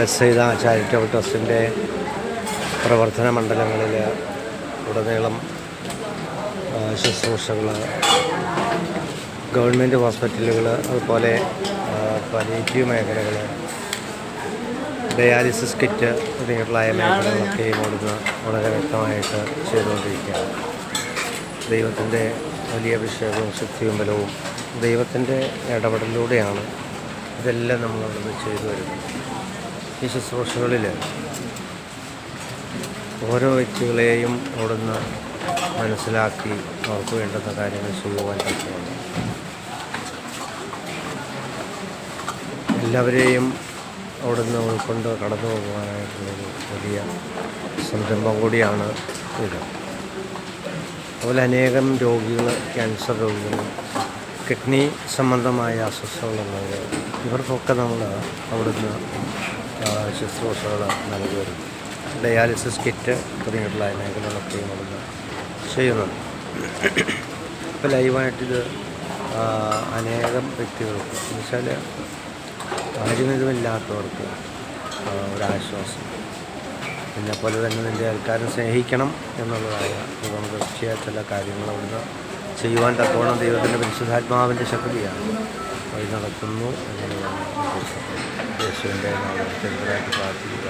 Bethsaida charitable ട്രസ്റ്റിൻ്റെ പ്രവർത്തന മണ്ഡലങ്ങളിൽ ഉടനീളം ശുശ്രൂഷകൾ, ഗവൺമെൻറ് ഹോസ്പിറ്റലുകൾ, അതുപോലെ പാലിയേറ്റീവ് മേഖലകൾ, ഡയാലിസിസ് കിറ്റ് തുടങ്ങിയിട്ടുള്ള മേഖലകളൊക്കെയും ഇവിടുന്ന് വളരെ വ്യക്തമായിട്ട് ചെയ്തുകൊണ്ടിരിക്കുകയാണ്. ദൈവത്തിൻ്റെ വലിയ അഭിഷേകവും ശക്തിയും ബലവും ദൈവത്തിൻ്റെ ഇടപെടലിലൂടെയാണ് ഇതെല്ലാം നമ്മളവിടുന്ന് ചെയ്തു വരുന്നത്. ഈ ശുശ്രൂഷകളിൽ ഓരോ വ്യക്തികളെയും അവിടുന്ന് മനസ്സിലാക്കി അവർക്ക് വേണ്ടുന്ന കാര്യങ്ങൾ ചെയ്യുവാൻ പറ്റുന്നുണ്ട്. എല്ലാവരെയും അവിടുന്ന് ഉൾക്കൊണ്ട് കടന്നു പോകുവാനായിട്ടുള്ളൊരു വലിയ സംരംഭം കൂടിയാണ് ഇത്. അതുപോലെ അനേകം രോഗികൾ, ക്യാൻസർ രോഗികൾ, കിഡ്നി സംബന്ധമായ അസ്വസ്ഥതകളുള്ളവർ, ഇവർക്കൊക്കെ നമ്മൾ അവിടുന്ന് ശുശ്രൂഷകൾ നൽകി വരുന്നു. ഡയാലിസിസ് കിറ്റ് തുടങ്ങിയിട്ടുള്ള മേഖലകളൊക്കെയും അവിടുന്ന് ചെയ്യുന്നുണ്ട്. ഇപ്പോൾ ലൈവായിട്ടിത് അനേകം വ്യക്തികൾക്ക്, എന്നുവെച്ചാൽ ആരുമിതുമില്ലാത്തവർക്ക് ഒരാശ്വാസം, എന്നെപ്പോലെ തന്നെ നിൻ്റെ ആൾക്കാരെ സ്നേഹിക്കണം എന്നുള്ളതായ തീർച്ചയായ ചില കാര്യങ്ങൾ അവിടുന്ന് ചെയ്യുവാൻ തക്കവണ്ണം ദൈവത്തിൻ്റെ പരിശുദ്ധാത്മാവിൻ്റെ ശക്തിയാണ് വഴി നടക്കുന്നു എന്നുള്ളതാണ് യേശുവിൻ്റെ നാമത്തിൽ പ്രാർത്ഥിക്കുക.